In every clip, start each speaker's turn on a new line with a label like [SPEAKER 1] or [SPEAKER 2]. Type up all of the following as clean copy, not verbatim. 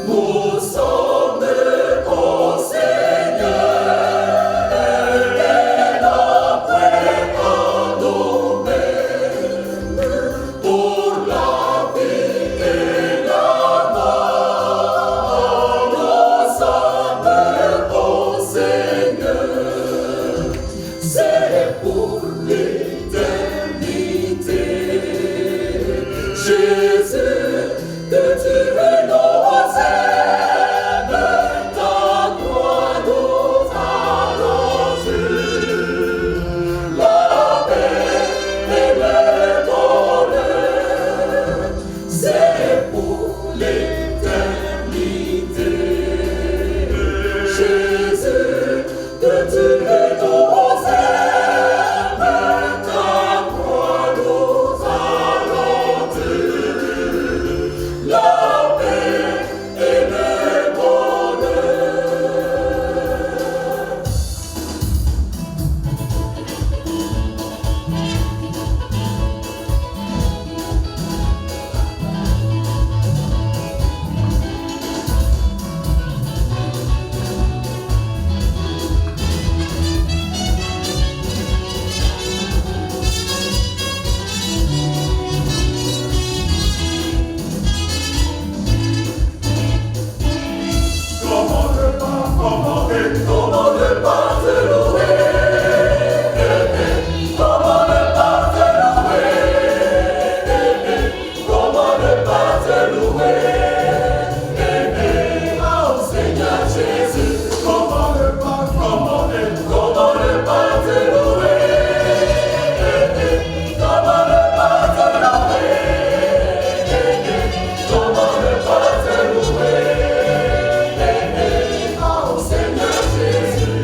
[SPEAKER 1] Nous sommes au Seigneur, et la paix à nos mains, pour la vie et la mort. Nous sommes au Seigneur, c'est pour l'éternité. Jésus, que tu es nos aimes, ta croix nous a rendus la paix et le bonheur, c'est pour l'éternité. Jésus, que tu es nos aimes, ta croix nous a rendus la paix et le bonheur. Comment ne pas te louer? Comment ne pas te louer? Comment ne pas te louer? Oh Seigneur Jésus, comment ne pas te louer? Comment ne pas te louer? Comment ne pas te louer? Oh Seigneur Jésus,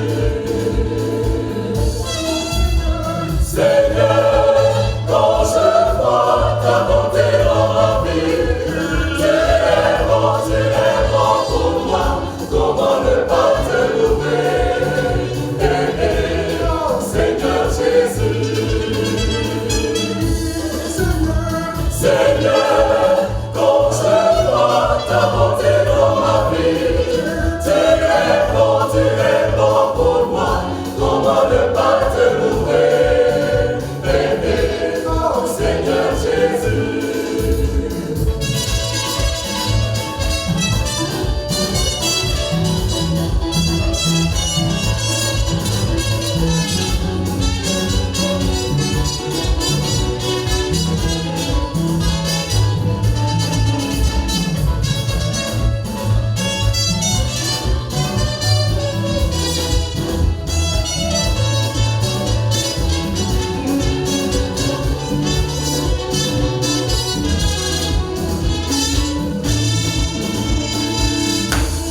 [SPEAKER 1] Seigneur, quand je vois ta bonté dans ma vie, tu es bon pour moi, comment ne pas te louer? Oh Seigneur Jésus, Seigneur, quand je vois ta bonté dans ma vie, tu es bon pour moi, comment ne pas te louer? Oh Seigneur Jésus.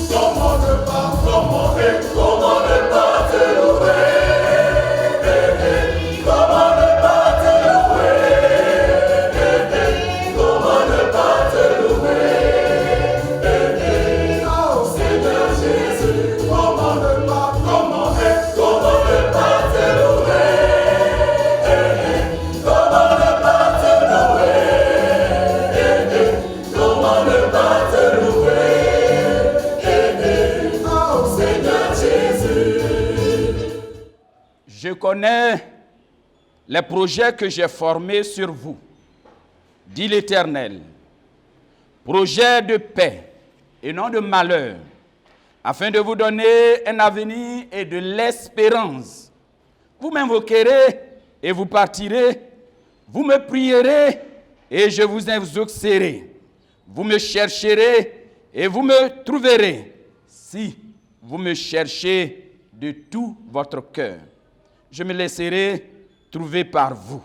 [SPEAKER 1] Comment ne pas te louer? Comment ne pas te louer? Comment ne pas te louer? Oh Seigneur Jésus, comment ne pas te louer? Comment ne pas te louer? Comment ne pas te louer?
[SPEAKER 2] Je connais les projets que j'ai formés sur vous, dit l'Éternel. Projets de paix et non de malheur, afin de vous donner un avenir et de l'espérance. Vous m'invoquerez et vous partirez. Vous me prierez et je vous exaucerai. Vous me chercherez et vous me trouverez, si vous me cherchez de tout votre cœur. Je me laisserai trouver par vous.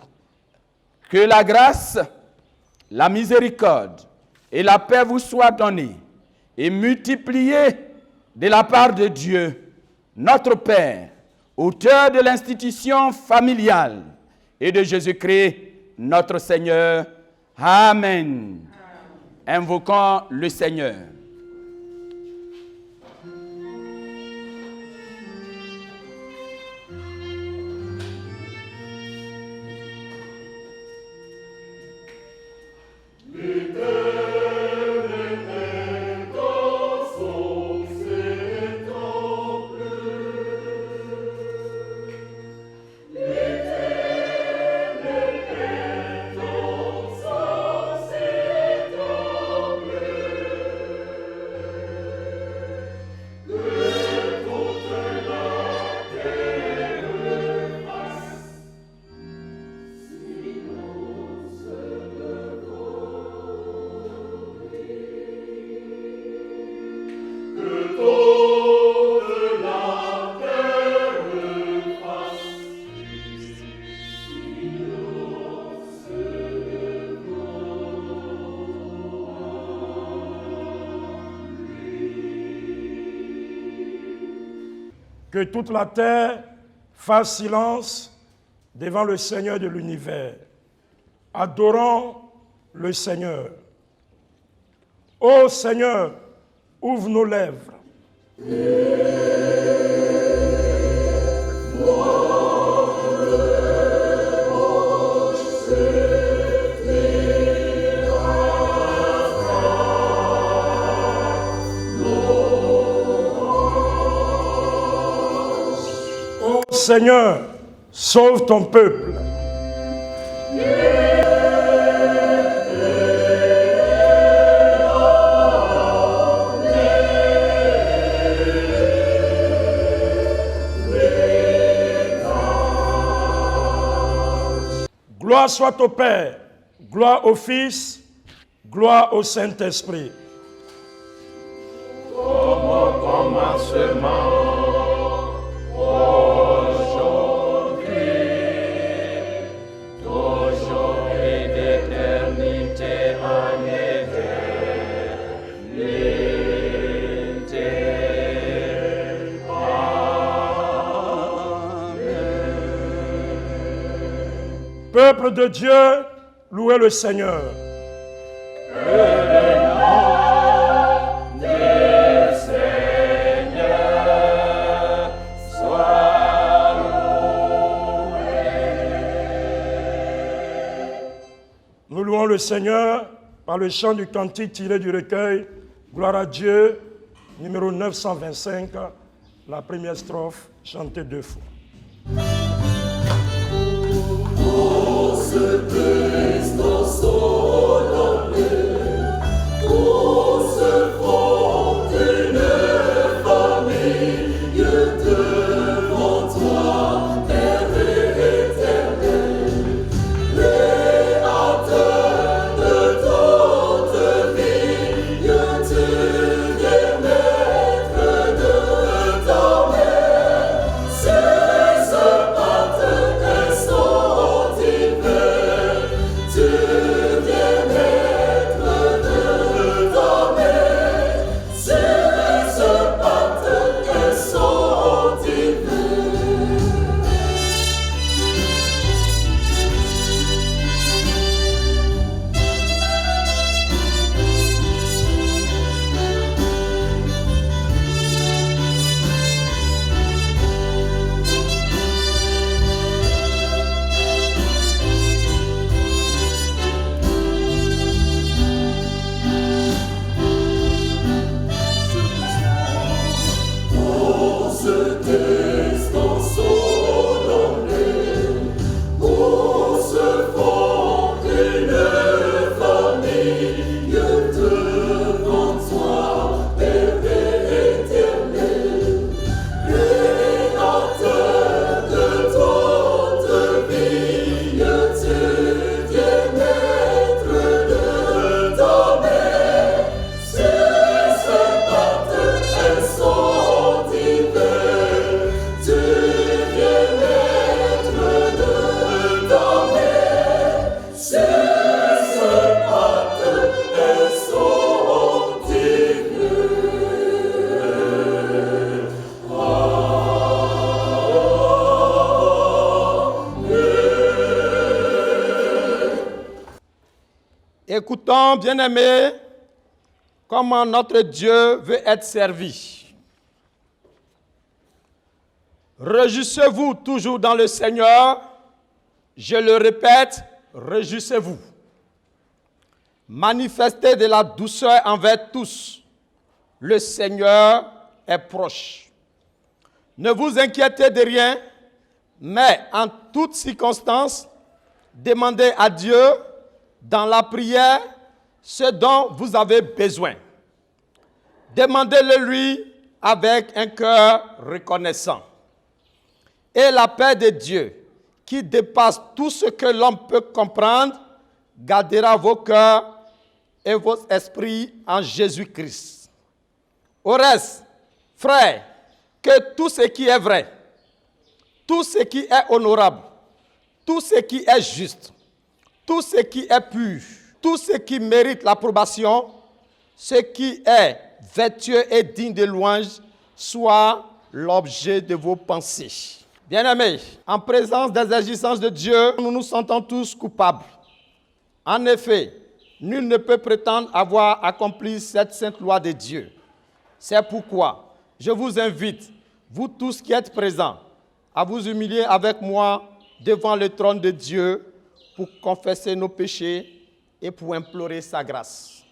[SPEAKER 2] Que la grâce, la miséricorde et la paix vous soient données et multipliées de la part de Dieu, notre Père, auteur de l'institution familiale, et de Jésus-Christ, notre Seigneur. Amen. Invoquons le Seigneur.
[SPEAKER 1] L'éternel est ton
[SPEAKER 3] Que toute la terre fasse silence devant le Seigneur de l'univers. Adorons le Seigneur. Ô Seigneur, ouvre nos lèvres. Ô Seigneur, sauve ton peuple. Gloire soit au Père, gloire au Fils, gloire au Saint-Esprit.
[SPEAKER 1] Comme au commencement, aujourd'hui, toujours et d'éternité en éternité.
[SPEAKER 3] Peuple de Dieu, louez le Seigneur. Nous louons le Seigneur par le chant du cantique tiré du recueil Gloire à Dieu, numéro 925, la première strophe, chantée 2 fois.
[SPEAKER 4] Écoutons, bien-aimés, comment notre Dieu veut être servi. Réjouissez-vous toujours dans le Seigneur. Je le répète, réjouissez-vous. Manifestez de la douceur envers tous. Le Seigneur est proche. Ne vous inquiétez de rien, mais en toutes circonstances, demandez à Dieu dans la prière ce dont vous avez besoin. Demandez-le lui avec un cœur reconnaissant. Et la paix de Dieu, qui dépasse tout ce que l'homme peut comprendre, gardera vos cœurs et vos esprits en Jésus-Christ. Au reste, frères, que tout ce qui est vrai, tout ce qui est honorable, tout ce qui est juste, tout ce qui est pur, tout ce qui mérite l'approbation, ce qui est vertueux et digne de louange, soit l'objet de vos pensées. Bien-aimés, en présence des agissances de Dieu, nous nous sentons tous coupables. En effet, nul ne peut prétendre avoir accompli cette sainte loi de Dieu. C'est pourquoi je vous invite, vous tous qui êtes présents, à vous humilier avec moi devant le trône de Dieu pour confesser nos péchés et pour implorer sa grâce.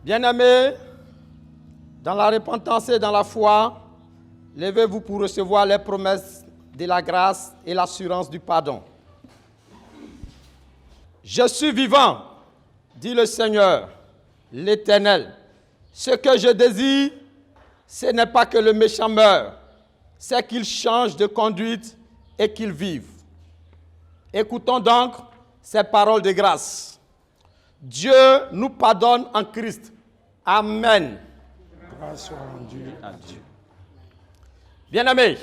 [SPEAKER 4] Bien-aimés, dans la repentance et dans la foi, levez-vous pour recevoir les promesses de la grâce et l'assurance du pardon. Je suis vivant, dit le Seigneur, l'Éternel. Ce que je désire, ce n'est pas que le méchant meure, c'est qu'il change de conduite et qu'il vive. Écoutons donc ces paroles de grâce. Dieu nous pardonne en Christ. Amen.
[SPEAKER 3] Grâce soit rendue à Dieu.
[SPEAKER 4] Bien-aimés,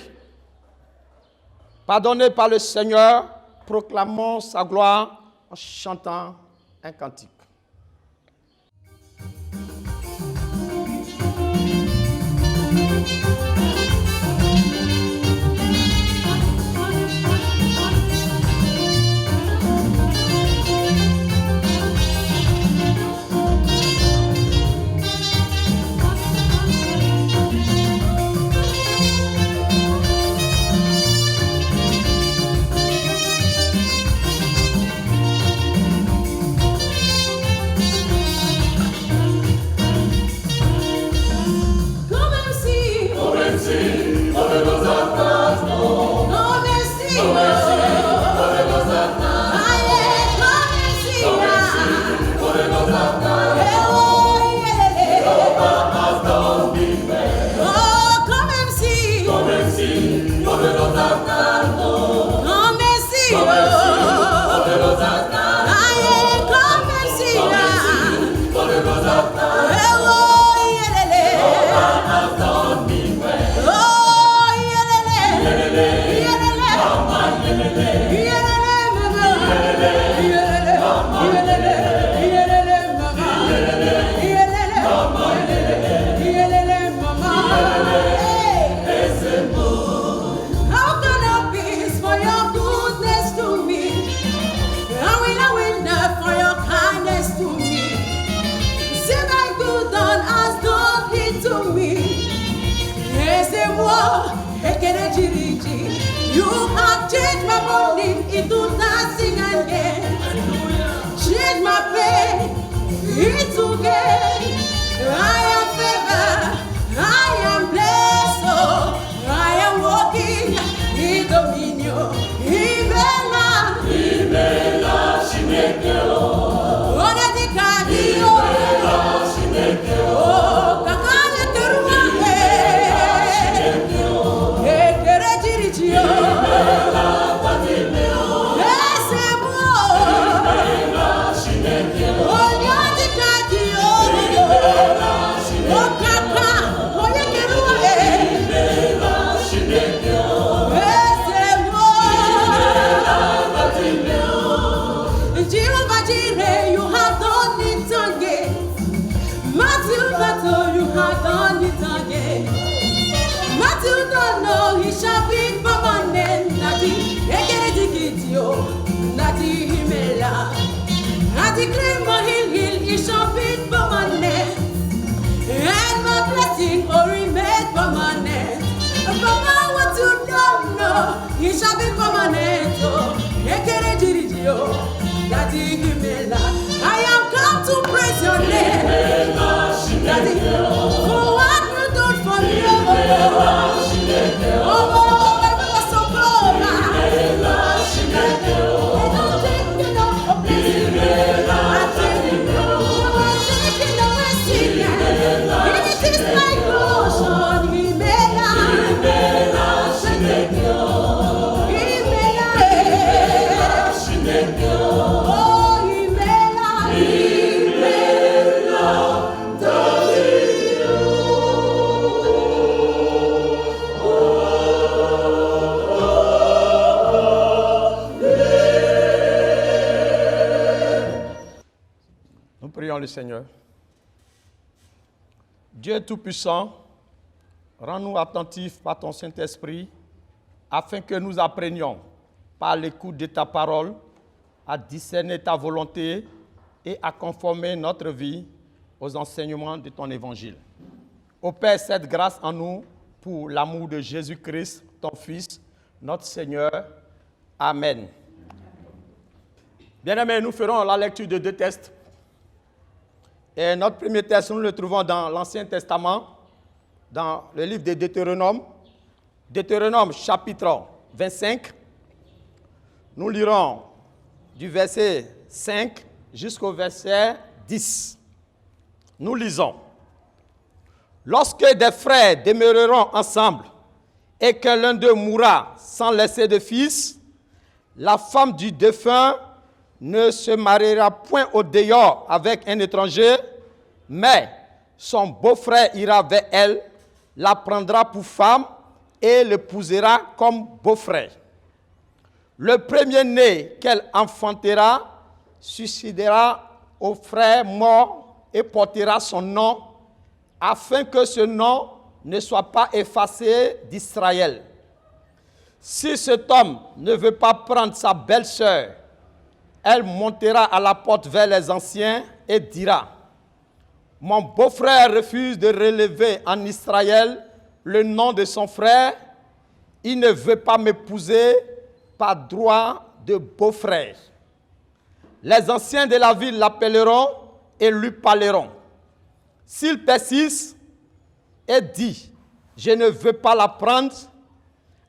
[SPEAKER 4] pardonnés par le Seigneur, proclamons sa gloire en chantant un cantique.
[SPEAKER 5] You have changed my mourning into dancing again. Change my pain into gain. I am favored, I am blessed, oh, I am walking in dominion. Imela, Shinekeo. Ora di Kadio. Shinekeo. Oh, kakanya teruake. Shinekeo. Ekere jirichio. He shall be permanent. Nati ekeredikitio, nati himela, nati klima hill. He shall be permanent, and my blessing will remain permanent. Papa, what you don't know, he shall be permanent. Ekeredikitio, nati himela. I am come to praise your name, Daddy, for what you done for me.
[SPEAKER 1] Oh,
[SPEAKER 4] le Seigneur. Dieu Tout-Puissant, rends-nous attentifs par ton Saint-Esprit, afin que nous apprenions, par l'écoute de ta parole, à discerner ta volonté et à conformer notre vie aux enseignements de ton Évangile. Opère cette grâce en nous pour l'amour de Jésus-Christ, ton Fils, notre Seigneur. Amen. Bien-aimés, nous ferons la lecture de 2 textes. Et notre premier texte, nous le trouvons dans l'Ancien Testament, dans le livre de Deutéronome. Deutéronome chapitre 25. Nous lirons du verset 5 jusqu'au verset 10. Nous lisons. Lorsque des frères demeureront ensemble et que l'un d'eux mourra sans laisser de fils, la femme du défunt ne se mariera point au dehors avec un étranger, mais son beau-frère ira vers elle, la prendra pour femme et l'épousera comme beau-frère. Le premier-né qu'elle enfantera succédera au frère mort et portera son nom, afin que ce nom ne soit pas effacé d'Israël. Si cet homme ne veut pas prendre sa belle-sœur, elle montera à la porte vers les anciens et dira, « Mon beau-frère refuse de relever en Israël le nom de son frère, il ne veut pas m'épouser par droit de beau-frère. » Les anciens de la ville l'appelleront et lui parleront. S'il persiste et dit, « Je ne veux pas la prendre »,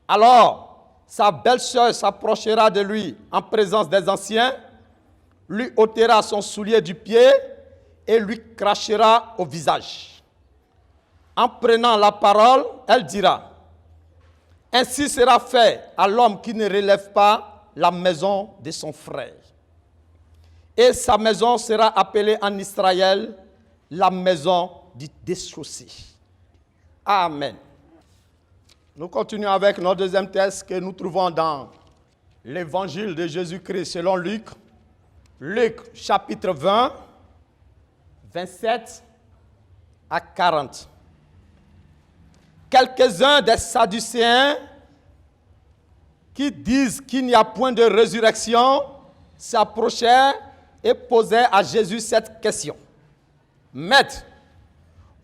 [SPEAKER 4] alors sa belle-sœur s'approchera de lui en présence des anciens, lui ôtera son soulier du pied et lui crachera au visage. En prenant la parole, elle dira, « Ainsi sera fait à l'homme qui ne relève pas la maison de son frère. Et sa maison sera appelée en Israël la maison du déchaussé. » Amen. Nous continuons avec notre deuxième texte que nous trouvons dans l'Évangile de Jésus-Christ selon Luc. Luc chapitre 20, 27 à 40. Quelques-uns des Sadducéens qui disent qu'il n'y a point de résurrection s'approchèrent et posèrent à Jésus cette question. « Maître,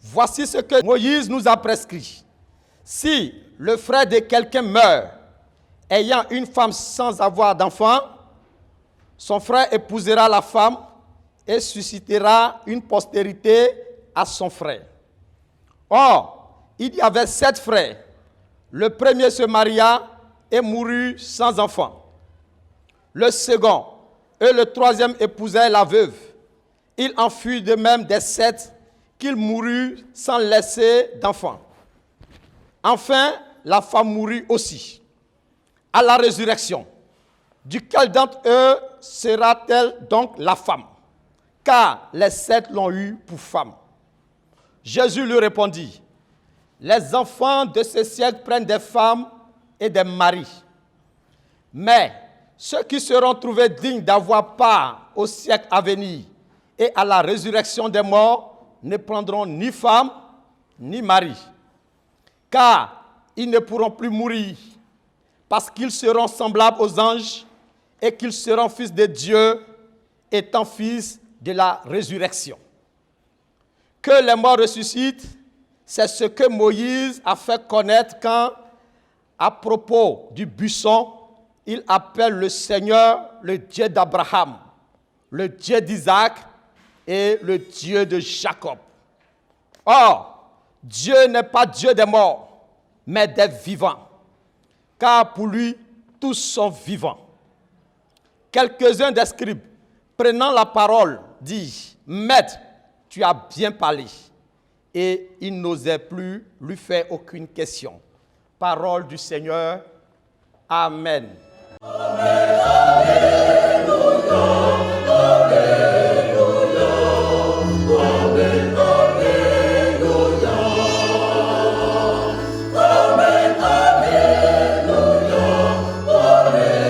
[SPEAKER 4] voici ce que Moïse nous a prescrit. Si le frère de quelqu'un meurt, ayant une femme sans avoir d'enfant, son frère épousera la femme et suscitera une postérité à son frère. Or, il y avait 7 frères. Le premier se maria et mourut sans enfant. Le second et le troisième épousèrent la veuve. Il en fut de même des 7 qu'ils moururent sans laisser d'enfant. Enfin, la femme mourut aussi. À la résurrection, duquel d'entre eux sera-t-elle donc la femme? Car les 7 l'ont eue pour femme. Jésus lui répondit, les enfants de ce siècle prennent des femmes et des maris. Mais ceux qui seront trouvés dignes d'avoir part au siècle à venir et à la résurrection des morts ne prendront ni femme ni mari. Car ils ne pourront plus mourir, parce qu'ils seront semblables aux anges et qu'ils seront fils de Dieu, étant fils de la résurrection. Que les morts ressuscitent, c'est ce que Moïse a fait connaître quand, à propos du buisson, il appelle le Seigneur le Dieu d'Abraham, le Dieu d'Isaac et le Dieu de Jacob. Or, Dieu n'est pas Dieu des morts, mais des vivants, car pour lui, tous sont vivants. Quelques-uns des scribes, prenant la parole, disent, « Maître, tu as bien parlé. » Et ils n'osaient plus lui faire aucune question. Parole du Seigneur. Amen.
[SPEAKER 1] Amen, alléluia, alléluia, amen, alléluia, amen, alléluia, alléluia, amen, alléluia.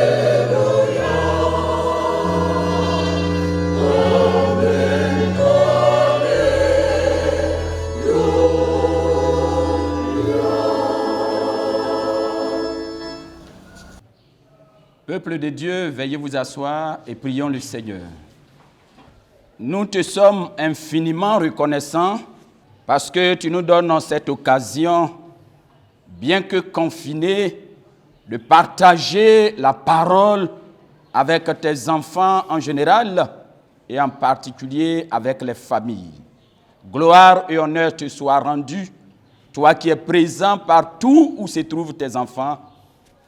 [SPEAKER 2] Peuple de Dieu, veuillez vous asseoir et prions le Seigneur. Nous te sommes infiniment reconnaissants parce que tu nous donnes cette occasion, bien que confinés, de partager la parole avec tes enfants en général et en particulier avec les familles. Gloire et honneur te soient rendus, toi qui es présent partout où se trouvent tes enfants.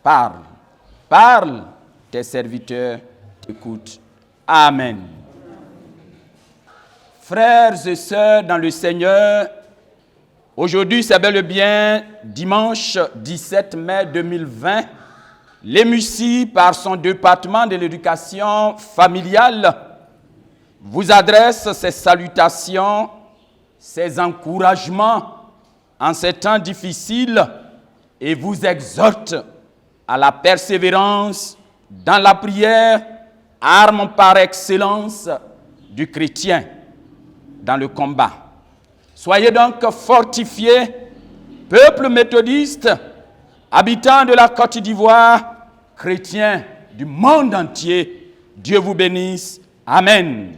[SPEAKER 2] Parle, tes serviteurs t'écoutent. Amen. Frères et sœurs dans le Seigneur, aujourd'hui c'est bel et bien dimanche 17 mai 2020. L'EMUCI, par son département de l'éducation familiale, vous adresse ses salutations, ses encouragements en ces temps difficiles et vous exhorte à la persévérance dans la prière, arme par excellence du chrétien dans le combat. Soyez donc fortifiés, peuple méthodiste, habitants de la Côte d'Ivoire, chrétiens du monde entier. Dieu vous bénisse. Amen.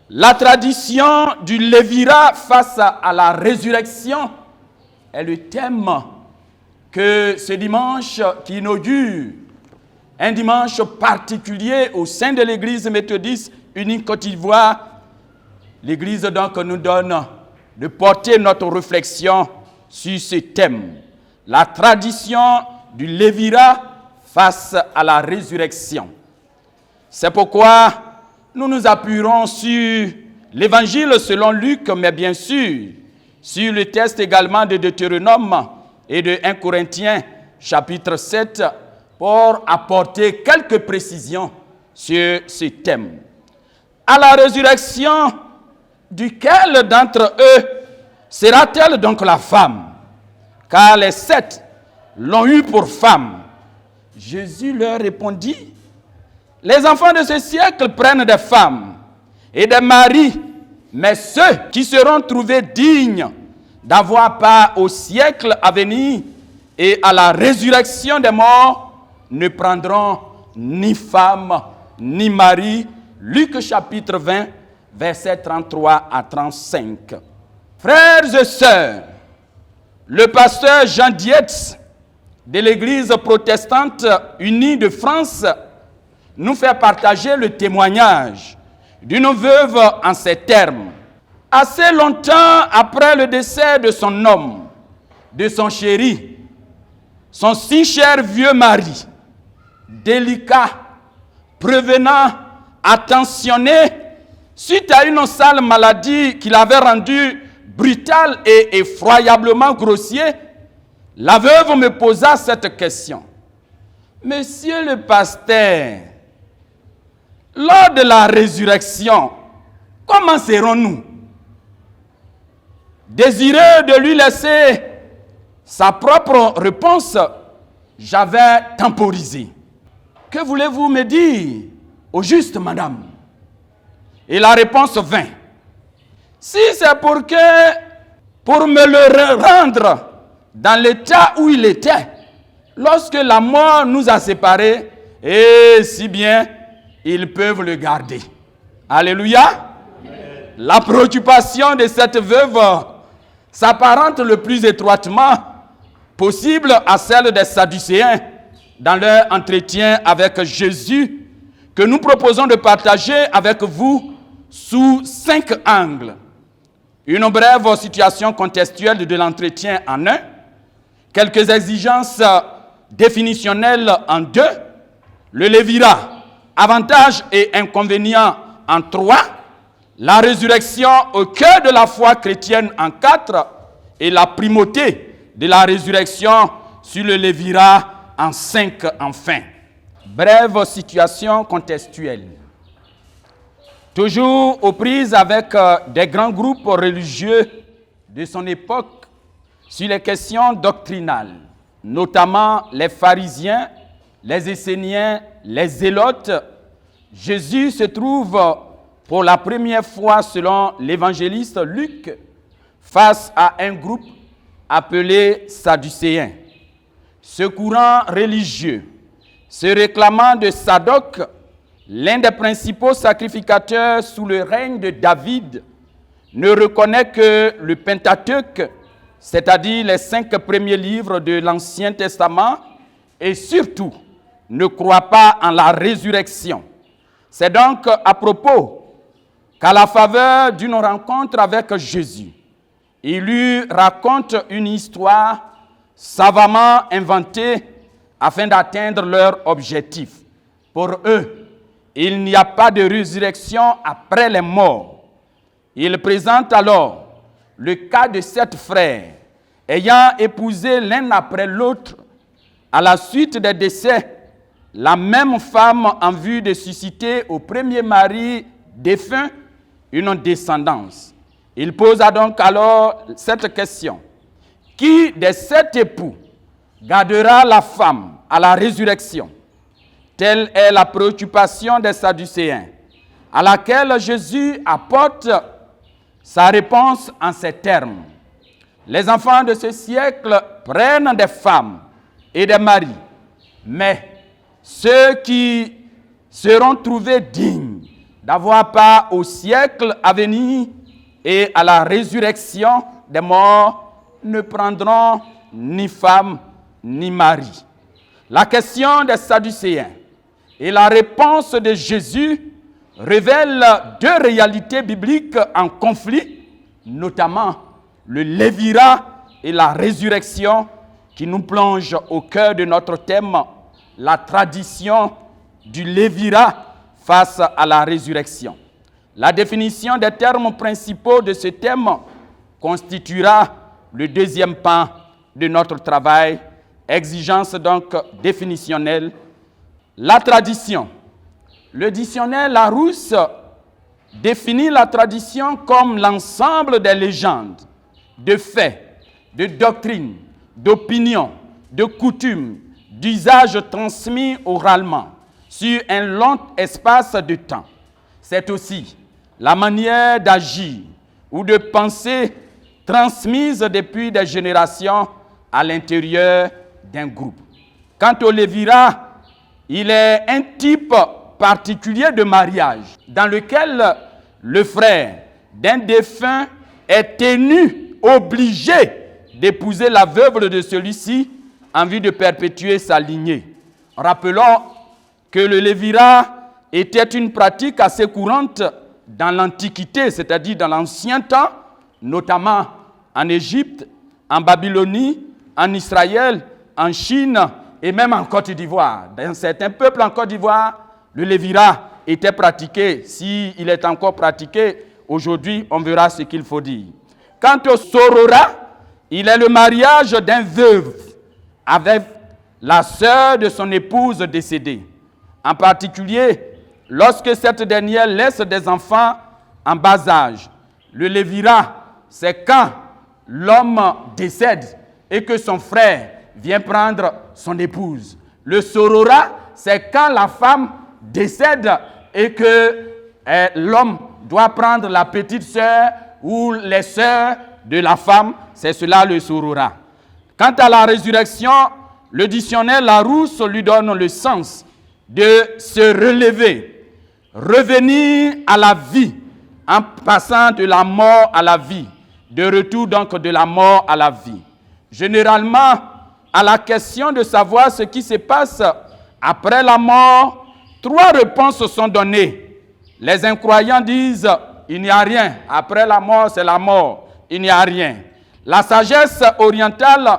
[SPEAKER 2] La tradition du Lévira face à la résurrection est le thème que ce dimanche qui inaugure un dimanche particulier au sein de l'Église méthodiste unie Côte d'Ivoire. L'Église donc nous donne de porter notre réflexion sur ce thème. La tradition du Lévira face à la résurrection. C'est pourquoi nous nous appuierons sur l'Évangile selon Luc, mais bien sûr sur le texte également de Deutéronome et de 1 Corinthiens chapitre 7 pour apporter quelques précisions sur ce thème. À la résurrection, duquel d'entre eux sera-t-elle donc la femme? Car les 7 l'ont eue pour femme. Jésus leur répondit, les enfants de ce siècle prennent des femmes et des maris, mais ceux qui seront trouvés dignes d'avoir part au siècle à venir et à la résurrection des morts ne prendront ni femme ni mari. Luc chapitre 20, versets 33 à 35. Frères et sœurs, le pasteur Jean Dietz de l'Église protestante unie de France nous fait partager le témoignage d'une veuve en ces termes. Assez longtemps après le décès de son homme, de son chéri, son si cher vieux mari, délicat, prévenant, attentionné, suite à une sale maladie qui l'avait rendu brutal et effroyablement grossier, la veuve me posa cette question. Monsieur le pasteur, lors de la résurrection, comment serons-nous? Désireux de lui laisser sa propre réponse, j'avais temporisé. Que voulez-vous me dire au juste, madame? Et la réponse vint. Si c'est pour me le rendre dans l'état où il était, lorsque la mort nous a séparés, et si bien, ils peuvent le garder. Alléluia. Amen. La préoccupation de cette veuve s'apparente le plus étroitement possible à celle des Sadducéens dans leur entretien avec Jésus, que nous proposons de partager avec vous sous 5 angles. Une brève situation contextuelle de l'entretien en 1, quelques exigences définitionnelles en 2, le Lévira, avantages et inconvénients en 3, la résurrection au cœur de la foi chrétienne en 4 et la primauté de la résurrection sur le Lévira en 5 enfin. Brève situation contextuelle. Toujours aux prises avec des grands groupes religieux de son époque sur les questions doctrinales, notamment les pharisiens, les esséniens, les zélotes, Jésus se trouve pour la première fois, selon l'évangéliste Luc, face à un groupe appelé Sadducéens. Ce courant religieux se réclamant de Sadoc, l'un des principaux sacrificateurs sous le règne de David, ne reconnaît que le Pentateuque, c'est-à-dire les 5 premiers livres de l'Ancien Testament, et surtout ne croit pas en la résurrection. C'est donc à propos qu'à la faveur d'une rencontre avec Jésus, il lui raconte une histoire savamment inventée afin d'atteindre leur objectif. Pour eux, il n'y a pas de résurrection après les morts. Il présente alors le cas de 7 frères ayant épousé l'un après l'autre, à la suite des décès, la même femme en vue de susciter au premier mari défunt une descendance. Il posa donc alors cette question. Qui des 7 époux gardera la femme à la résurrection? Telle est la préoccupation des Sadducéens, à laquelle Jésus apporte sa réponse en ces termes. Les enfants de ce siècle prennent des femmes et des maris, mais ceux qui seront trouvés dignes d'avoir part au siècle à venir et à la résurrection des morts ne prendront ni femme ni mari. La question des Sadducéens et la réponse de Jésus révèlent 2 réalités bibliques en conflit, notamment le lévirat et la résurrection, qui nous plongent au cœur de notre thème, la tradition du lévirat face à la résurrection. La définition des termes principaux de ce thème constituera le 2e pan de notre travail, exigence donc définitionnelle. La tradition. Le dictionnaire Larousse définit la tradition comme l'ensemble des légendes, de faits, de doctrines, d'opinions, de coutumes, d'usages transmis oralement sur un long espace de temps. C'est aussi la manière d'agir ou de penser transmise depuis des générations à l'intérieur d'un groupe. Quant au lévirat, il est un type particulier de mariage dans lequel le frère d'un défunt est tenu, obligé d'épouser la veuve de celui-ci en vue de perpétuer sa lignée. Rappelons que le lévirat était une pratique assez courante dans l'Antiquité, c'est-à-dire dans l'ancien temps, notamment en Égypte, en Babylonie, en Israël, en Chine et même en Côte d'Ivoire. Dans certains peuples en Côte d'Ivoire, le lévirat était pratiqué. S'il est encore pratiqué, aujourd'hui, on verra ce qu'il faut dire. Quant au sororat, il est le mariage d'un veuve avec la sœur de son épouse décédée. En particulier, lorsque cette dernière laisse des enfants en bas âge. Le lévirat, c'est quand l'homme décède et que son frère vient prendre son épouse. Le sororat, c'est quand la femme décède et que l'homme doit prendre la petite sœur ou les sœurs de la femme, c'est cela le sororat. Quant à la résurrection, le dictionnaire Larousse lui donne le sens de se relever, revenir à la vie en passant de la mort à la vie, de retour donc de la mort à la vie. Généralement, à la question de savoir ce qui se passe après la mort, 3 réponses sont données. Les incroyants disent « il n'y a rien, après la mort c'est la mort, il n'y a rien ». La sagesse orientale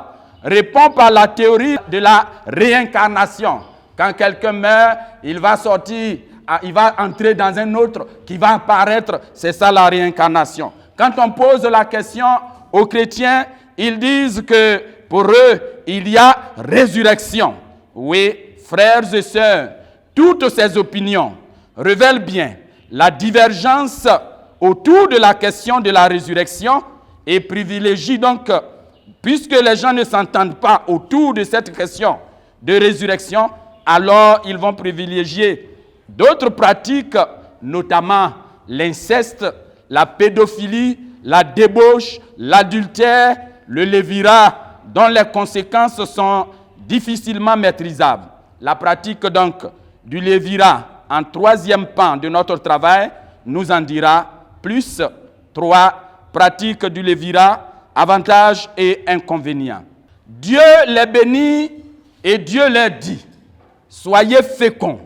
[SPEAKER 2] répond par la théorie de la réincarnation. Quand quelqu'un meurt, il va sortir, il va entrer dans un autre qui va apparaître, c'est ça la réincarnation. Quand on pose la question aux chrétiens, ils disent que pour eux, il y a résurrection. Oui, frères et sœurs, toutes ces opinions révèlent bien la divergence autour de la question de la résurrection et privilégient donc, puisque les gens ne s'entendent pas autour de cette question de résurrection, alors ils vont privilégier d'autres pratiques, notamment l'inceste, la pédophilie, la débauche, l'adultère, le lévirat, dont les conséquences sont difficilement maîtrisables. La pratique donc du lévirat en troisième pan de notre travail nous en dira plus. 3. Pratique du lévirat, avantages et inconvénients. Dieu les bénit et Dieu leur dit, soyez féconds,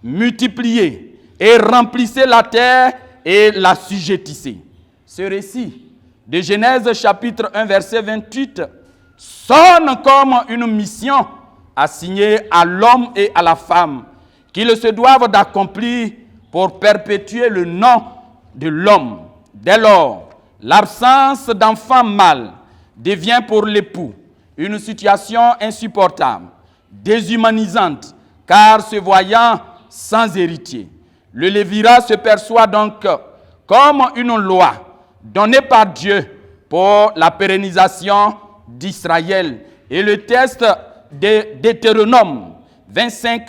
[SPEAKER 2] multipliez et remplissez la terre et la sujettissez. Ce récit de Genèse chapitre 1 verset 28 sonne comme une mission assignée à l'homme et à la femme qu'ils se doivent d'accomplir pour perpétuer le nom de l'homme. Dès lors, l'absence d'enfant mâle devient pour l'époux une situation insupportable, déshumanisante, car se voyant sans héritier. Le lévirat se perçoit donc comme une loi donnée par Dieu pour la pérennisation d'Israël. Et le texte de Deutéronome 25,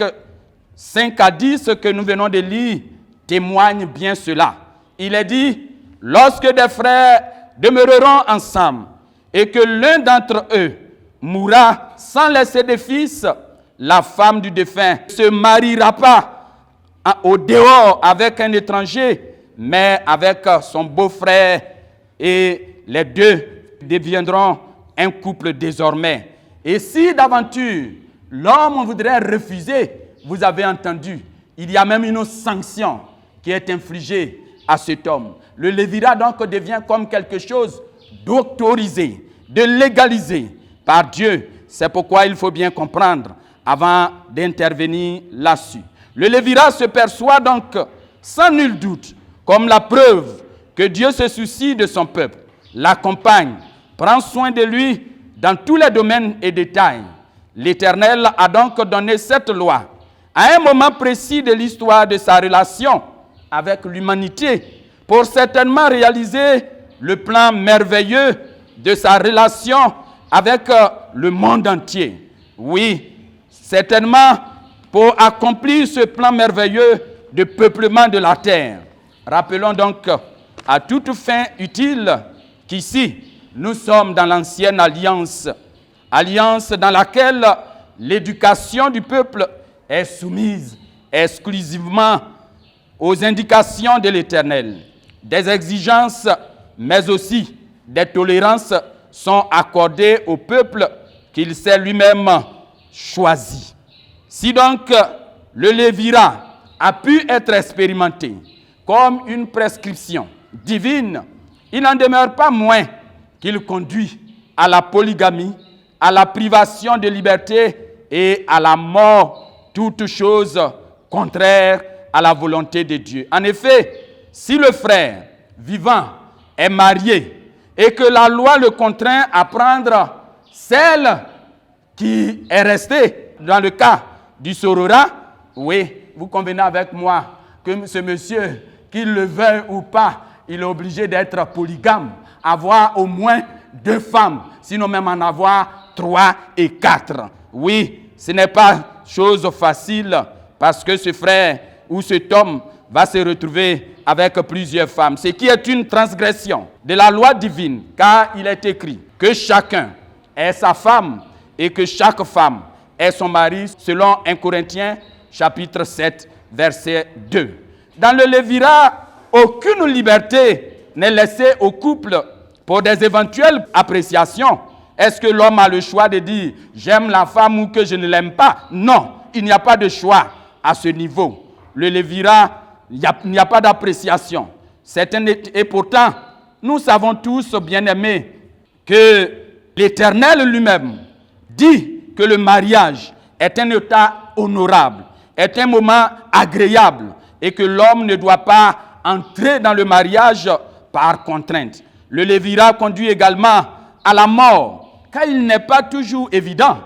[SPEAKER 2] 5 à 10 que nous venons de lire témoigne bien cela. Il est dit, lorsque des frères demeureront ensemble et que l'un d'entre eux mourra sans laisser de fils, la femme du défunt ne se mariera pas au dehors avec un étranger, mais avec son beau-frère, et les deux deviendront un couple désormais. Et si d'aventure l'homme voudrait refuser, vous avez entendu, il y a même une sanction qui est infligée à cet homme. Le lévirat donc devient comme quelque chose d'autorisé, de légalisé par Dieu. C'est pourquoi il faut bien comprendre avant d'intervenir là-dessus. Le lévirat se perçoit donc sans nul doute comme la preuve que Dieu se soucie de son peuple, l'accompagne, prend soin de lui dans tous les domaines et détails. L'Éternel a donc donné cette loi à un moment précis de l'histoire de sa relation avec l'humanité pour certainement réaliser le plan merveilleux de sa relation avec le monde entier. Oui, certainement pour accomplir ce plan merveilleux de peuplement de la terre. Rappelons donc à toute fin utile qu'ici, nous sommes dans l'ancienne alliance, alliance dans laquelle l'éducation du peuple est soumise exclusivement aux indications de l'Éternel. Des exigences, mais aussi des tolérances sont accordées au peuple qu'il s'est lui-même choisi. Si donc le lévirat a pu être expérimenté comme une prescription divine, il n'en demeure pas moins qu'il conduit à la polygamie, à la privation de liberté et à la mort, toutes choses contraires à la volonté de Dieu. En effet, si le frère vivant est marié et que la loi le contraint à prendre celle qui est restée dans le cas du sororat, oui, vous convenez avec moi que ce monsieur, qu'il le veuille ou pas, il est obligé d'être polygame, avoir au moins 2 femmes, sinon même en avoir 3 et 4. Oui, ce n'est pas chose facile parce que ce frère ou cet homme va se retrouver avec plusieurs femmes, ce qui est une transgression de la loi divine, car il est écrit que chacun est sa femme et que chaque femme est son mari, selon 1 Corinthiens chapitre 7, verset 2. Dans le lévirat, aucune liberté n'est laissée au couple pour des éventuelles appréciations. Est-ce que l'homme a le choix de dire « j'aime la femme » ou que je ne l'aime pas? Non, il n'y a pas de choix à ce niveau. Le lévirat, il n'y a pas d'appréciation. Et pourtant, nous savons tous, bien-aimés, que l'Éternel lui-même dit que le mariage est un état honorable, est un moment agréable et que l'homme ne doit pas entrer dans le mariage par contrainte. Le lévirat conduit également à la mort, car il n'est pas toujours évident.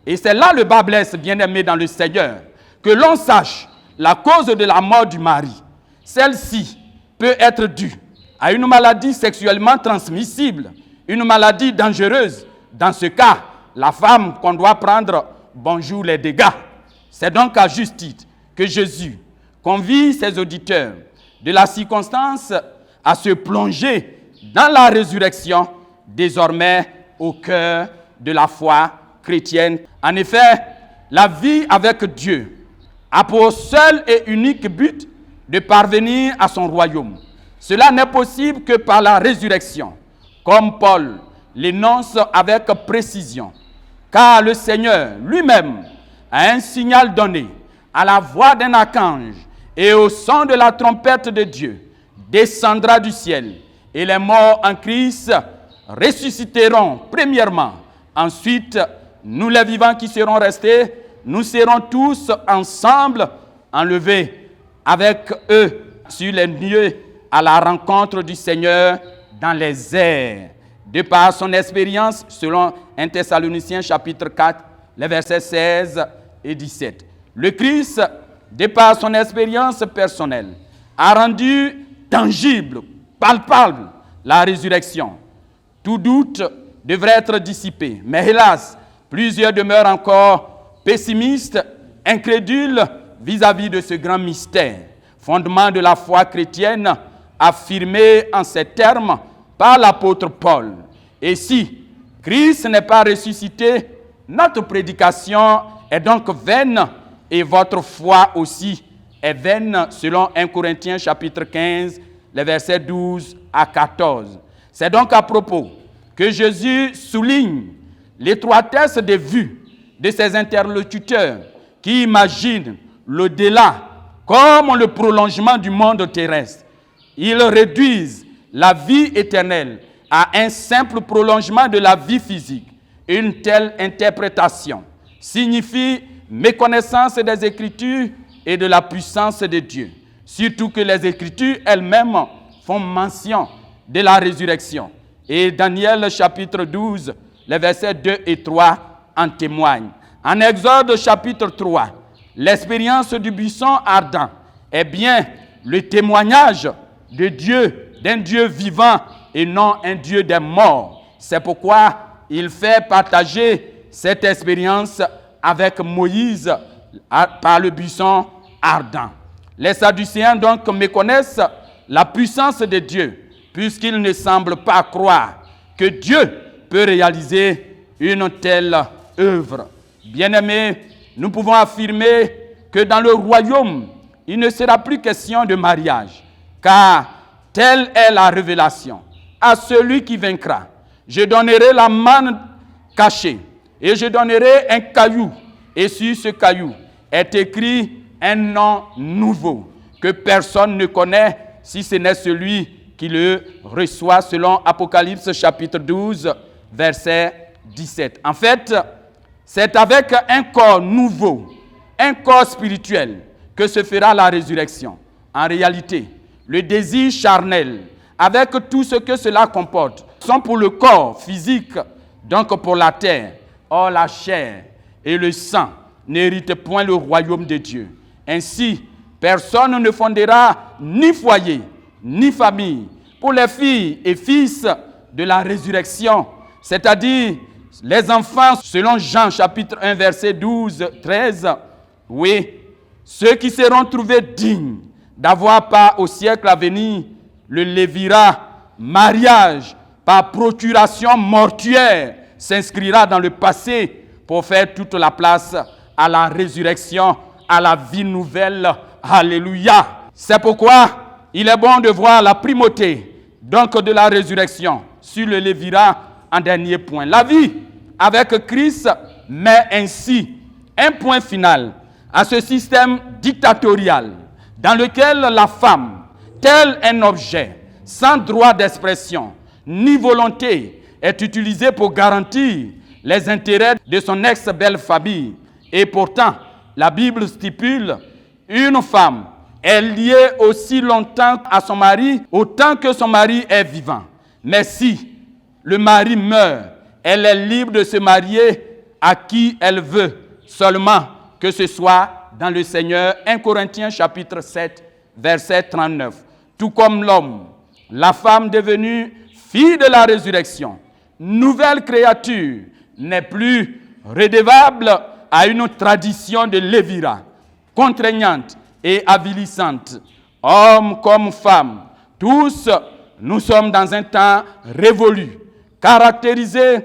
[SPEAKER 2] Et c'est là le bas blesse, bien-aimé dans le Seigneur, que l'on sache la cause de la mort du mari. Celle-ci peut être due à une maladie sexuellement transmissible, une maladie dangereuse. Dans ce cas, la femme qu'on doit prendre bonjour les dégâts. C'est donc à juste titre que Jésus convie ses auditeurs de la circonstance à se plonger dans la résurrection, désormais au cœur de la foi chrétienne. En effet, la vie avec Dieu a pour seul et unique but de parvenir à son royaume. Cela n'est possible que par la résurrection, comme Paul l'énonce avec précision. Car le Seigneur lui-même a un signal donné à la voix d'un archange et au son de la trompette de Dieu, descendra du ciel, et les morts en Christ ressusciteront premièrement. Ensuite, nous les vivants qui serons restés, nous serons tous ensemble enlevés avec eux sur les nuées à la rencontre du Seigneur dans les airs. De par son expérience, selon 1 Thessaloniciens chapitre 4, les versets 16 et 17. Le Christ, de par son expérience personnelle, a rendu tangible, palpable, la résurrection. Tout doute devrait être dissipé. Mais hélas, plusieurs demeurent encore pessimistes, incrédules vis-à-vis de ce grand mystère, fondement de la foi chrétienne, affirmé en ces termes par l'apôtre Paul. Et si Christ n'est pas ressuscité, notre prédication est donc vaine et votre foi aussi est vaine, selon 1 Corinthiens chapitre 15, les versets 12 à 14. C'est donc à propos que Jésus souligne l'étroitesse des vues de ses interlocuteurs qui imaginent l'au-delà comme le prolongement du monde terrestre. Ils réduisent la vie éternelle à un simple prolongement de la vie physique. Une telle interprétation signifie méconnaissance des Écritures et de la puissance de Dieu. Surtout que les Écritures elles-mêmes font mention de la résurrection. Et Daniel chapitre 12, les versets 2 et 3 en témoignent. En Exode chapitre 3, l'expérience du buisson ardent est bien le témoignage de Dieu, d'un Dieu vivant et non un Dieu des morts. C'est pourquoi il fait partager cette expérience avec Moïse par le buisson ardent. Les Sadducéens donc méconnaissent la puissance de Dieu, puisqu'ils ne semblent pas croire que Dieu peut réaliser une telle œuvre. Bien-aimés, nous pouvons affirmer que dans le royaume, il ne sera plus question de mariage, car telle est la révélation. À celui qui vaincra, je donnerai la manne cachée, et je donnerai un caillou, et sur ce caillou est écrit un nom nouveau, que personne ne connaît, si ce n'est celui qui le reçoit, selon Apocalypse chapitre 12, verset 17. En fait, c'est avec un corps nouveau, un corps spirituel, que se fera la résurrection. En réalité, le désir charnel, avec tout ce que cela comporte, sont pour le corps physique, donc pour la terre. Or, la chair et le sang n'héritent point le royaume de Dieu. Ainsi, personne ne fondera ni foyer, ni famille pour les filles et fils de la résurrection, c'est-à-dire les enfants, selon Jean chapitre 1, verset 12, 13. Oui, ceux qui seront trouvés dignes d'avoir part au siècle à venir, le lévira, mariage par procuration mortuaire, s'inscrira dans le passé pour faire toute la place à la résurrection, à la vie nouvelle. Alléluia. C'est pourquoi il est bon de voir la primauté donc de la résurrection sur le lévira en dernier point. La vie avec Christ met ainsi un point final à ce système dictatorial dans lequel la femme, tel un objet, sans droit d'expression ni volonté, est utilisée pour garantir les intérêts de son ex-belle famille. Et pourtant, la Bible stipule, une femme est liée aussi longtemps à son mari, autant que son mari est vivant. Mais si le mari meurt, elle est libre de se marier à qui elle veut, seulement que ce soit dans le Seigneur. 1 Corinthiens chapitre 7, verset 39. Tout comme l'homme, la femme devenue fille de la résurrection, nouvelle créature, n'est plus redevable à une tradition de lévira, contraignante et avilissante. Hommes comme femmes, tous, nous sommes dans un temps révolu, caractérisé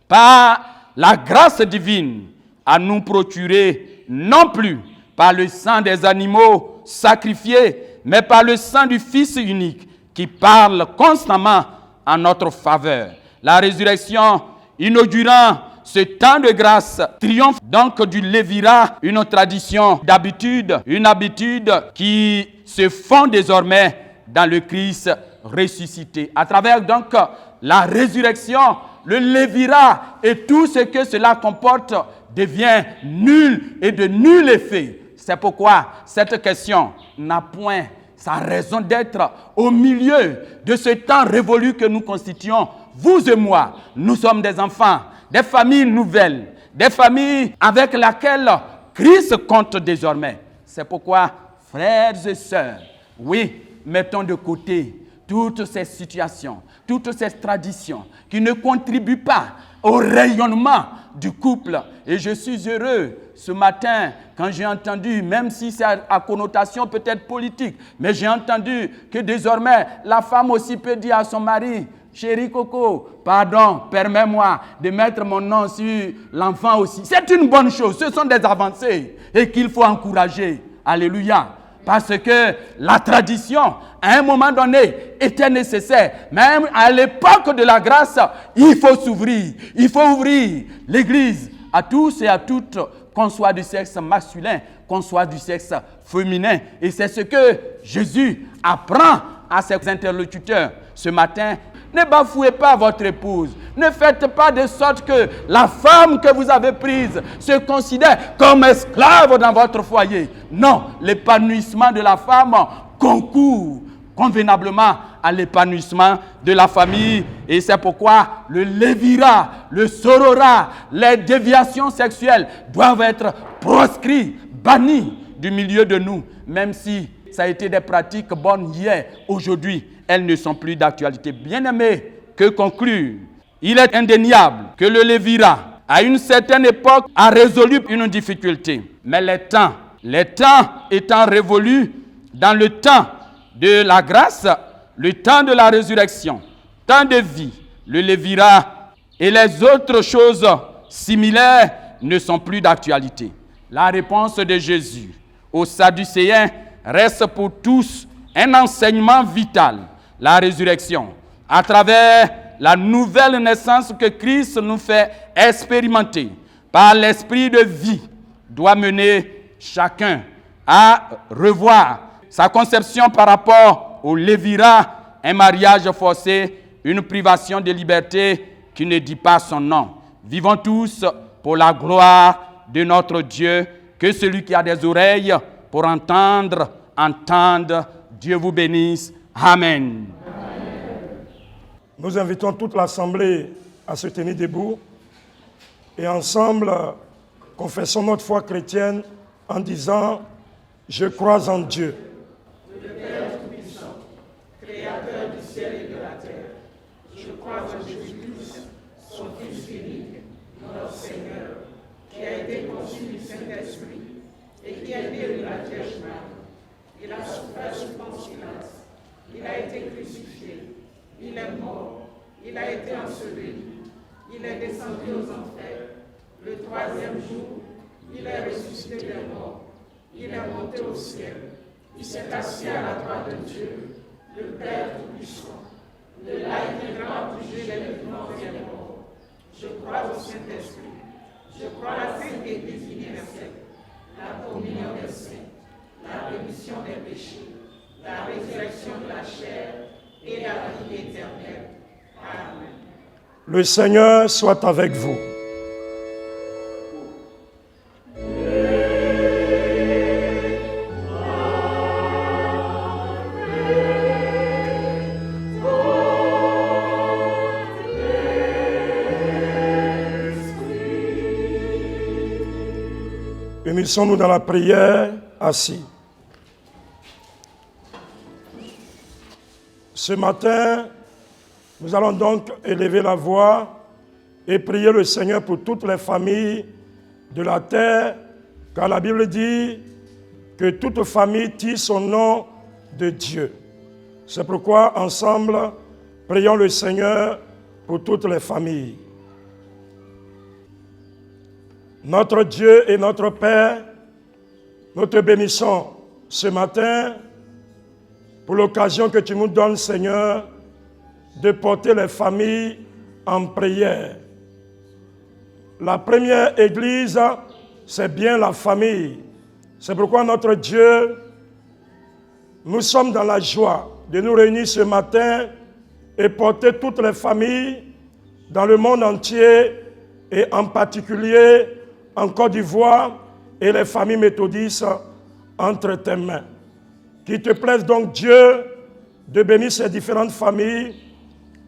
[SPEAKER 2] par la grâce divine à nous procurer non plus par le sang des animaux sacrifiés, mais par le sang du Fils unique qui parle constamment en notre faveur. La résurrection inaugurant ce temps de grâce triomphe donc du lévirat, une tradition d'habitude, une habitude qui se fond désormais dans le Christ ressuscité. À travers donc la résurrection, le lévirat et tout ce que cela comporte devient nul et de nul effet. C'est pourquoi cette question n'a point sa raison d'être au milieu de ce temps révolu que nous constituons. Vous et moi, nous sommes des enfants, des familles nouvelles, des familles avec lesquelles Christ compte désormais. C'est pourquoi, frères et sœurs, oui, mettons de côté toutes ces situations, toutes ces traditions qui ne contribuent pas au rayonnement du couple. Et je suis heureux ce matin quand j'ai entendu, même si c'est à connotation peut-être politique, mais j'ai entendu que désormais la femme aussi peut dire à son mari: chéri Coco, pardon, permets-moi de mettre mon nom sur l'enfant aussi. C'est une bonne chose, ce sont des avancées et qu'il faut encourager. Alléluia. Parce que la tradition, à un moment donné, était nécessaire. Même à l'époque de la grâce, il faut s'ouvrir. Il faut ouvrir l'Église à tous et à toutes, qu'on soit du sexe masculin, qu'on soit du sexe féminin. Et c'est ce que Jésus apprend à ses interlocuteurs ce matin. Ne bafouez pas votre épouse. Ne faites pas de sorte que la femme que vous avez prise se considère comme esclave dans votre foyer. Non, l'épanouissement de la femme concourt convenablement à l'épanouissement de la famille. Et c'est pourquoi le lévirat, le sororat, les déviations sexuelles doivent être proscrits, bannis du milieu de nous. Même si ça a été des pratiques bonnes hier, aujourd'hui, elles ne sont plus d'actualité. Bien-aimés, que conclure? Il est indéniable que le lévirat, à une certaine époque, a résolu une difficulté. Mais les temps étant révolus dans le temps de la grâce, le temps de la résurrection, temps de vie, le lévirat et les autres choses similaires ne sont plus d'actualité. La réponse de Jésus aux Sadducéens reste pour tous un enseignement vital. La résurrection, à travers la nouvelle naissance que Christ nous fait expérimenter par l'esprit de vie, doit mener chacun à revoir sa conception par rapport au lévirat, un mariage forcé, une privation de liberté qui ne dit pas son nom. Vivons tous pour la gloire de notre Dieu. Que celui qui a des oreilles pour entendre, entende. Dieu vous bénisse. Amen.
[SPEAKER 3] Nous invitons toute l'Assemblée à se tenir debout et ensemble confessons notre foi chrétienne en disant: je crois en Dieu.
[SPEAKER 1] Le Père Tout-Puissant, Créateur du ciel et de la terre. Je crois en Jésus-Christ, son Fils unique, notre Seigneur, qui a été conçu du Saint-Esprit et qui est né de la Vierge Marie. Il a souffert sous Ponce Pilate. Il a été crucifié. Il est mort. Il a été enseveli. Il est descendu aux enfers. Le troisième jour, il est ressuscité des morts. Il est monté au ciel. Il s'est assis à la droite de Dieu, le Père Tout-Puissant. De là, il viendra juger les vivants et les morts. Je crois au Saint-Esprit. Je crois à la Sainte Église universelle, la communion des saints, la rémission des péchés, la résurrection de la chair et la vie éternelle. Amen.
[SPEAKER 3] Le Seigneur soit avec vous. Unissons-nous dans la prière, assis. Ce matin, nous allons donc élever la voix et prier le Seigneur pour toutes les familles de la terre, car la Bible dit que toute famille tire son nom de Dieu. C'est pourquoi, ensemble, prions le Seigneur pour toutes les familles. Notre Dieu et notre Père, nous te bénissons ce matin pour l'occasion que tu nous donnes, Seigneur, de porter les familles en prière. La première église, c'est bien la famille. C'est pourquoi notre Dieu, nous sommes dans la joie de nous réunir ce matin et porter toutes les familles dans le monde entier et en particulier en Côte d'Ivoire et les familles méthodistes entre tes mains. Qu'il te plaise donc, Dieu, de bénir ces différentes familles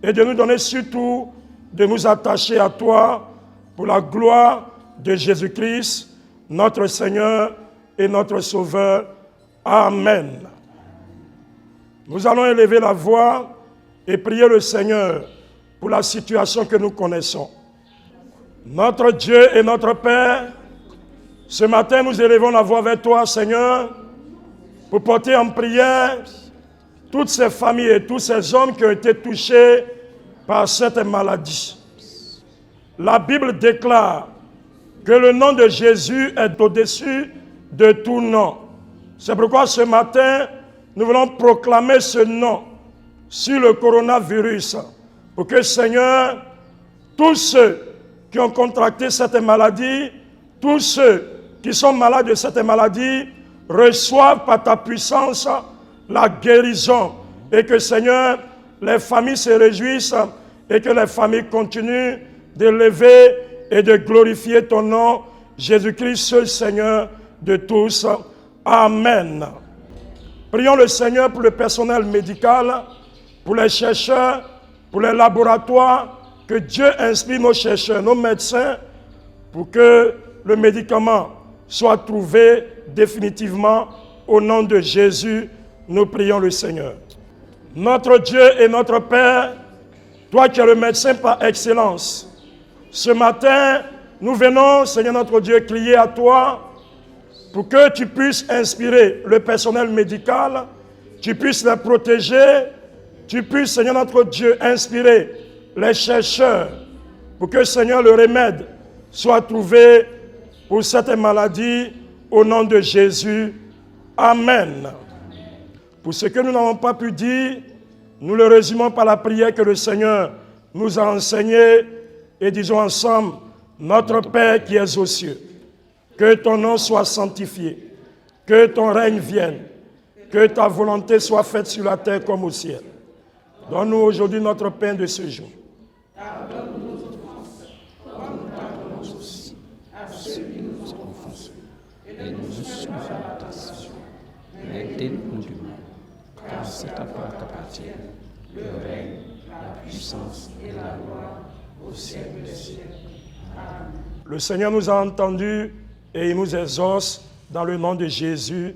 [SPEAKER 3] et de nous donner surtout de nous attacher à toi pour la gloire de Jésus-Christ, notre Seigneur et notre Sauveur. Amen. Nous allons élever la voix et prier le Seigneur pour la situation que nous connaissons. Notre Dieu et notre Père, ce matin nous élevons la voix vers toi, Seigneur, pour porter en prière toutes ces familles et tous ces hommes qui ont été touchés par cette maladie. La Bible déclare que le nom de Jésus est au-dessus de tout nom. C'est pourquoi ce matin, nous voulons proclamer ce nom sur le coronavirus pour que, Seigneur, tous ceux qui ont contracté cette maladie, tous ceux qui sont malades de cette maladie, reçoivent par ta puissance la guérison. Et que, Seigneur, les familles se réjouissent et que les familles continuent d'élever et de glorifier ton nom, Jésus-Christ, seul Seigneur de tous. Amen. Prions le Seigneur pour le personnel médical, pour les chercheurs, pour les laboratoires, que Dieu inspire nos chercheurs, nos médecins, pour que le médicament soit trouvé définitivement. Au nom de Jésus, nous prions le Seigneur. Notre Dieu et notre Père, toi qui es le médecin par excellence, ce matin, nous venons, Seigneur notre Dieu, crier à toi pour que tu puisses inspirer le personnel médical, tu puisses les protéger, tu puisses, Seigneur notre Dieu, inspirer les chercheurs pour que, Seigneur, le remède soit trouvé pour cette maladie au nom de Jésus. Amen. Pour ce que nous n'avons pas pu dire, nous le résumons par la prière que le Seigneur nous a enseignée et disons ensemble: Notre Père qui es aux cieux, que ton nom soit sanctifié, que ton règne vienne, que ta volonté soit faite sur la terre comme au ciel. Donne-nous aujourd'hui notre pain de ce jour.
[SPEAKER 1] Pardonne-nous nos offenses, comme nous pardonnons aussi à ceux qui nous ont offensés. Et ne nous soumets pas à la tentation, mais délivre-nous du mal. Car c'est à toi qu'appartiennent le règne, la puissance et la gloire au siècle des siècles. Amen.
[SPEAKER 3] Le Seigneur nous a entendus et il nous exauce dans le nom de Jésus.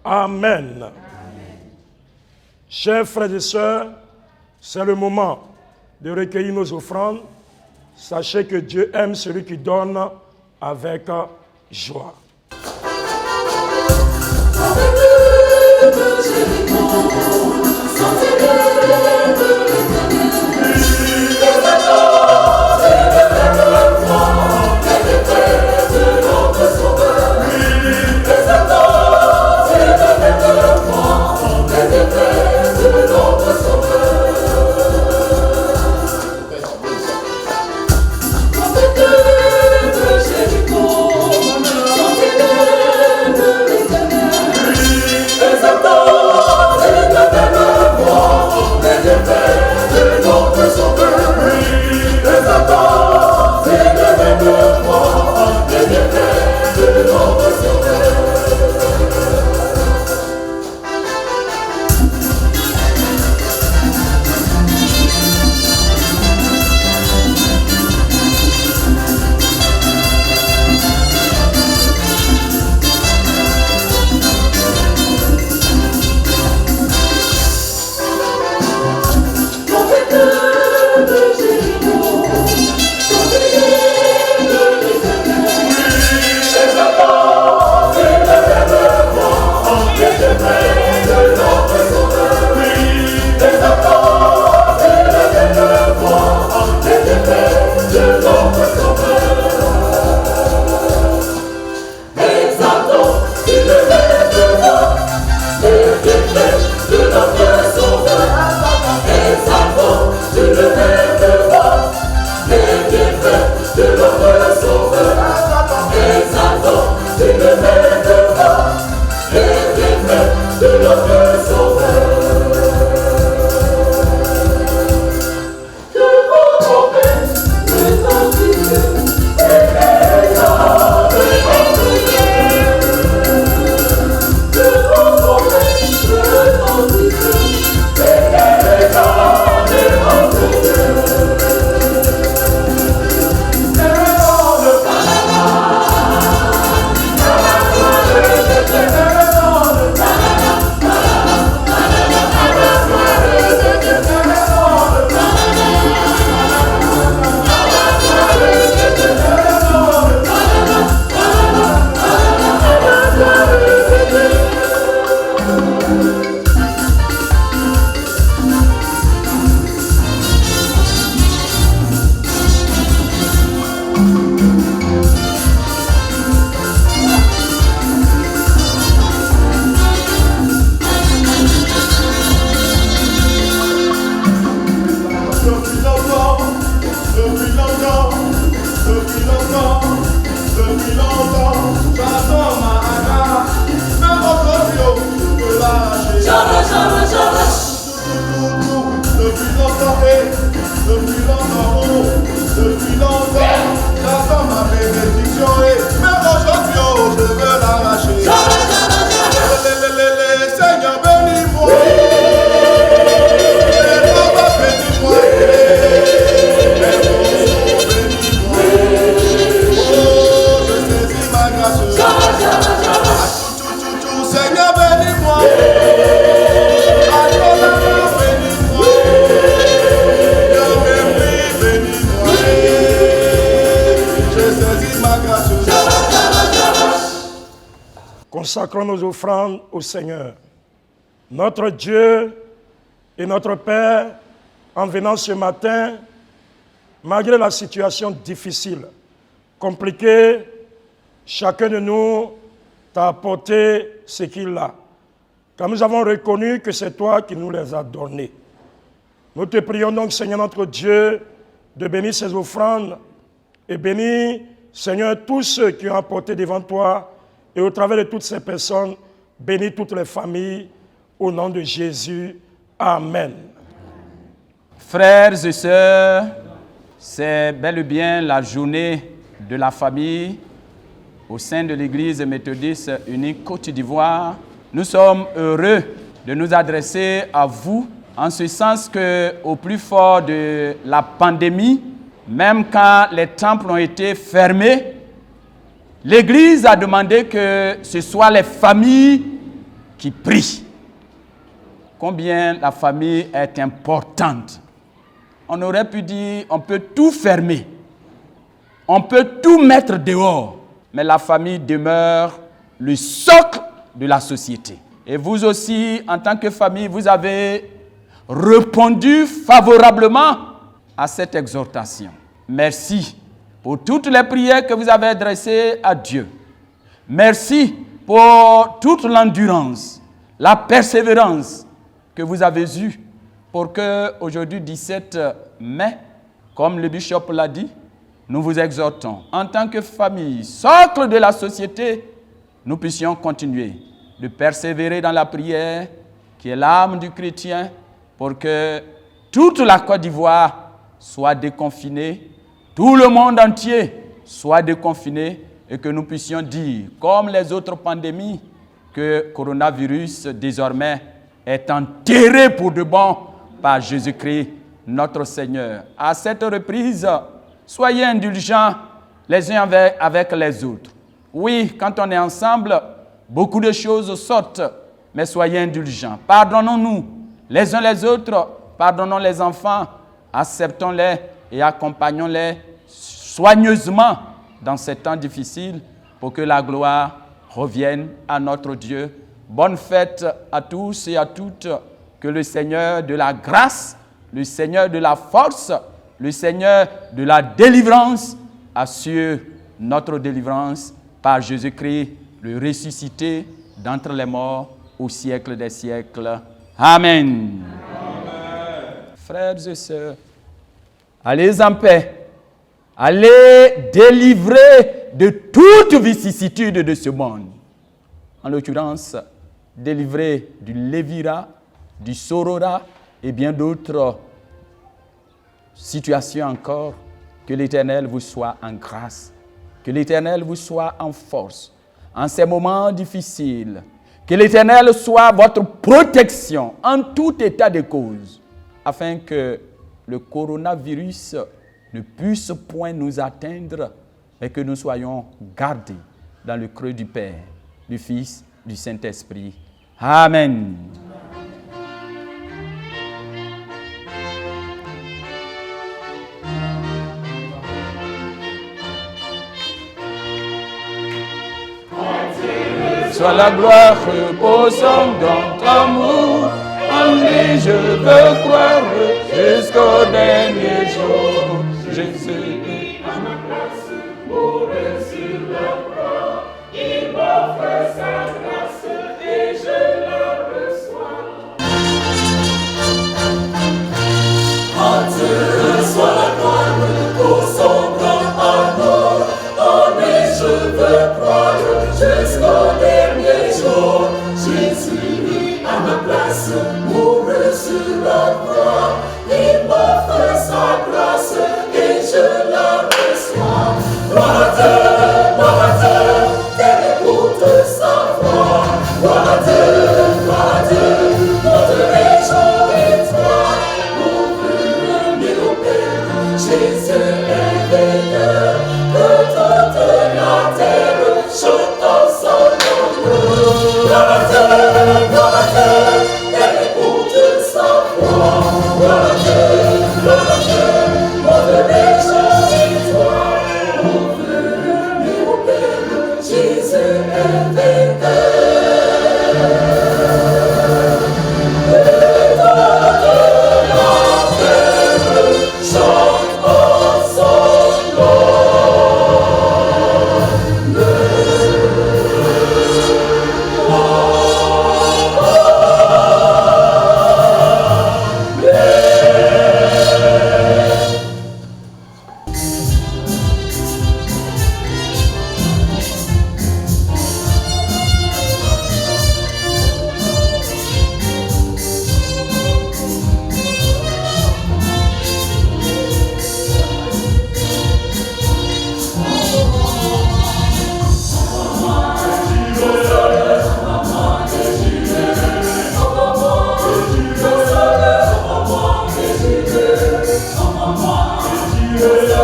[SPEAKER 3] Amen. Amen. Chers frères et sœurs, c'est le moment de recueillir nos offrandes. Sachez que Dieu aime celui qui donne avec joie.
[SPEAKER 5] Exaltons,
[SPEAKER 6] Depuis longtemps, j'attends ma bénédiction et même aujourd'hui, oh, je veux l'arracher. Seigneur, bénis-moi. Papa, bénis-moi. Bénis-moi. Oh, je saisis ma grâce. Seigneur, bénis-moi.
[SPEAKER 3] Consacrons nos offrandes au Seigneur. Notre Dieu et notre Père, en venant ce matin, malgré la situation difficile, compliquée, chacun de nous t'a apporté ce qu'il a. Car nous avons reconnu que c'est toi qui nous les as donnés. Nous te prions donc, Seigneur notre Dieu, de bénir ces offrandes et bénir, Seigneur, tous ceux qui ont apporté devant toi et au travers de toutes ces personnes, bénis toutes les familles au nom de Jésus. Amen.
[SPEAKER 2] Frères et sœurs, c'est bel et bien la journée de la famille au sein de l'Église méthodiste unique Côte d'Ivoire. Nous sommes heureux de nous adresser à vous en ce sens qu'au plus fort de la pandémie, même quand les temples ont été fermés, l'Église a demandé que ce soit les familles qui prient. Combien la famille est importante. On aurait pu dire, on peut tout fermer, on peut tout mettre dehors, mais la famille demeure le socle de la société. Et vous aussi, en tant que famille, vous avez répondu favorablement à cette exhortation. Merci pour toutes les prières que vous avez adressées à Dieu. Merci pour toute l'endurance, la persévérance que vous avez eue pour que aujourd'hui, 17 mai, comme le bishop l'a dit, nous vous exhortons, en tant que famille, socle de la société, nous puissions continuer de persévérer dans la prière, qui est l'âme du chrétien, pour que toute la Côte d'Ivoire soit déconfinée, tout le monde entier soit déconfiné, et que nous puissions dire, comme les autres pandémies, que le coronavirus désormais est enterré pour de bon par Jésus-Christ, notre Seigneur. À cette reprise, soyez indulgents les uns avec les autres. Oui, quand on est ensemble, beaucoup de choses sortent, mais soyez indulgents. Pardonnons-nous les uns les autres, pardonnons les enfants, acceptons-les et accompagnons-les soigneusement dans ces temps difficiles pour que la gloire revienne à notre Dieu. Bonne fête à tous et à toutes. Que le Seigneur de la grâce, le Seigneur de la force, le Seigneur de la délivrance assure notre délivrance par Jésus-Christ, le ressuscité d'entre les morts au siècle des siècles. Amen. Amen. Frères et sœurs, allez en paix. Allez délivrer de toute vicissitude de ce monde. En l'occurrence, délivrer du Lévira, du Sorora et bien d'autres situations encore. Que l'Éternel vous soit en grâce. Que l'Éternel vous soit en force. En ces moments difficiles. Que l'Éternel soit votre protection en tout état de cause. Afin que le coronavirus ne puisse point nous atteindre et que nous soyons gardés dans le creux du Père, du Fils, du Saint-Esprit. Amen. Soit la gloire reposant dans ton amour, en lui je veux croire jusqu'au dernier jour. Jésus à ma place, mourut sur la croix, il m'offre sa grâce et je la reçois.
[SPEAKER 7] Entière soit la gloire pour son grand amour, en lui je veux croire jusqu'au dernier jour. Jésus à ma place, mourut sur la croix, il m'offre sa grâce Jésus est vainqueur, que toute la terre chante son nom. Gloire à Dieu, elle écoute sa voix. Gloire à Dieu, monte les choses et toi. Ouvre-lui au Père, Jésus est vainqueur.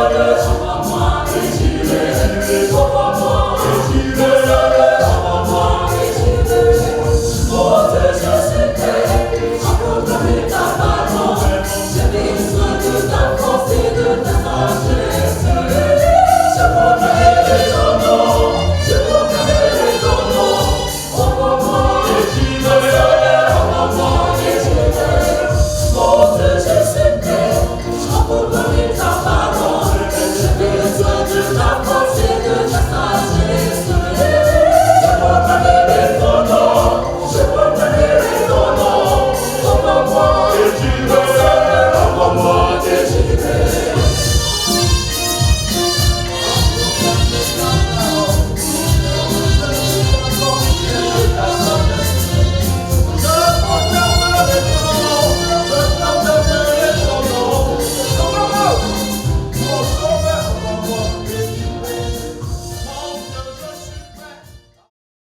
[SPEAKER 7] Yes,